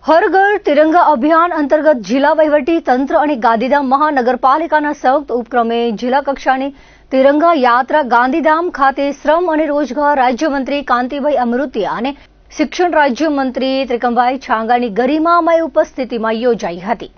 હર ઘર તિરંગા અભિયાન અંતર્ગત જિલ્લા વહીવટી તંત્ર અને ગાંધીધામ મહાનગરપાલિકાના સંયુક્ત ઉપક્રમે જિલ્લા કક્ષાની તિરંગા યાત્રા ગાંધીધામ ખાતે શ્રમ અને રોજગાર રાજ્યમંત્રી કાંતિભાઈ અમૃતિયા અને શિક્ષણ રાજ્યમંત્રી ત્રિકમભાઈ છાંગાની ગરિમામય ઉપસ્થિતિમાં યોજાઈ હતી।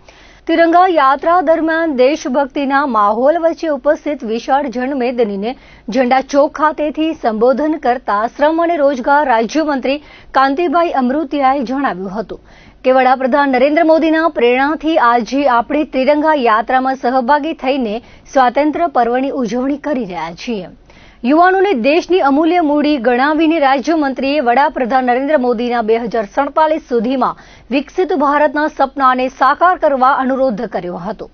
તિરંગા યાત્રા દરમિયાન દેશભક્તિના માહોલ વચ્ચે ઉપસ્થિત વિશાળ જનમેદનીને ઝંડા ચોક ખાતેથી સંબોધન કરતા શ્રમ અને રોજગાર રાજ્યમંત્રી કાંતિભાઈ અમૃતિયાએ જણાવ્યું હતું કે વડાપ્રધાન નરેન્દ્ર મોદીના પ્રેરણાથી આજે આપણે તિરંગા યાત્રામાં સહભાગી થઈને સ્વાતંત્ર્ય પર્વની ઉજવણી કરી રહ્યા છીએ। યુવાનોને દેશની અમૂલ્ય મૂડી ગણાવીને રાજ્યમંત્રીએ વડાપ્રધાન નરેન્દ્ર મોદીના 2047 સુધીમાં વિકસિત ભારતના સપનાને સાકાર કરવા અનુરોધ કર્યો હતો।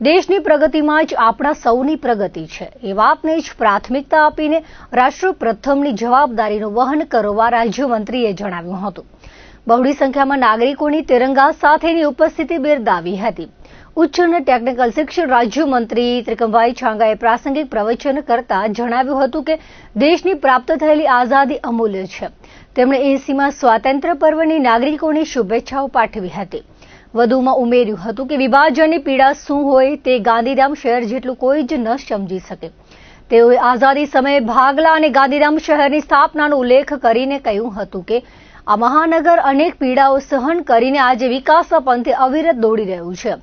દેશની પ્રગતિમાં જ આપણા સૌની પ્રગતિ છે એ વાતને જ પ્રાથમિકતા આપીને રાષ્ટ્ર પ્રથમની જવાબદારીનું વહન કરવા રાજ્યમંત્રીએ જણાવ્યું હતું। બહોળી સંખ્યામાં નાગરિકોની તિરંગા સાથેની ઉપસ્થિતિ બિરદાવી હતી। ઉચ્ચ અને ટેકનિકલ શિક્ષણ રાજ્યમંત્રી ત્રિકમભાઈ છાંગાએ પ્રાસંગિક પ્રવચન કરતા જણાવ્યું હતું કે દેશની પ્રાપ્ત થયેલી આઝાદી અમૂલ્ય છે। તેમણે 80માં સ્વાતંત્ર્ય પર્વની નાગરિકોને શુભેચ્છાઓ પાઠવી હતી। વધુમાં ઉમેર્યું હતું કે વિભાજનની પીડા શું હોય તે ગાંધીધામ શહેર જેટલું કોઈ જ ન સમજી શકે। તેઓએ આઝાદી સમયે ભાગલા અને ગાંધીધામ શહેરની સ્થાપનાનો ઉલ્લેખ કરીને કહ્યું હતું કે આ મહાનગર અનેક પીડાઓ સહન કરીને આજે વિકાસના પંથે અવિરત દોડી રહ્યું છે।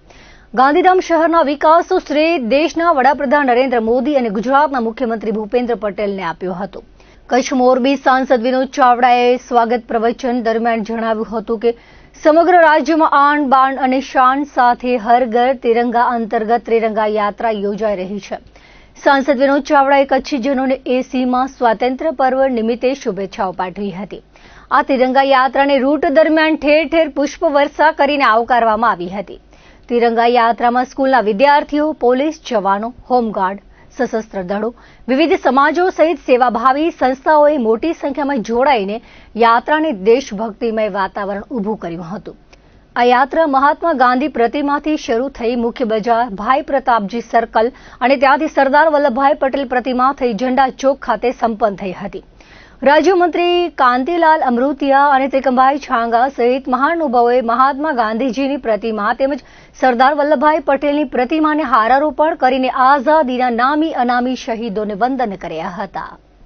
ગાંધીધામ શહેરના વિકાસનો શ્રેય દેશના વડાપ્રધાન નરેન્દ્ર મોદી અને ગુજરાતના મુખ્યમંત્રી ભૂપેન્દ્ર પટેલને આપ્યો હતો। કચ્છ મોરબી સાંસદ વિનોદ ચાવડાએ સ્વાગત પ્રવચન દરમિયાન જણાવ્યું હતું કે સમગ્ર રાજ્યમાં આન બાન અને શાન સાથે હર ઘર તિરંગા અંતર્ગત તિરંગા યાત્રા યોજાઈ રહી છે। સાંસદ વિનોદ ચાવડાએ કચ્છીજનોને 80માં સ્વાતંત્ર્ય પર્વ નિમિત્તે શુભેચ્છાઓ પાઠવી હતી। આ તિરંગા યાત્રાને રૂટ દરમિયાન ઠેર ઠેર પુષ્પવર્ષા કરીને આવકારવામાં આવી હતી। તિરંગા યાત્રામાં સ્કૂલના વિદ્યાર્થીઓ, પોલીસ જવાનો, હોમગાર્ડ, સશસ્ત્ર દળો, વિવિધ સમાજો સહિત સેવાભાવી સંસ્થાઓએ મોટી સંખ્યામાં જોડાઈને યાત્રાને દેશભક્તિમય વાતાવરણ ઊભું કર્યું હતું। આ યાત્રા મહાત્મા ગાંધી પ્રતિમાથી શરૂ થઈ મુખ્ય બજાર, ભાઈ પ્રતાપજી સર્કલ અને ત્યાંથી સરદાર વલ્લભભાઈ પટેલ પ્રતિમા થઈ ઝંડા ચોક ખાતે સંપન્ન થઈ હતી। રાજ્યમંત્રી કાંતિલાલ અમૃતિયા અને ત્રિકમભાઈ છાંગા સહિત મહાનુભાવોએ મહાત્મા ગાંધીજીની પ્રતિમા તેમજ સરદાર વલ્લભભાઈ પટેલની પ્રતિમાને હારારોપણ કરીને આઝાદીના નામી અનામી શહીદોને વંદન કર્યા હતા।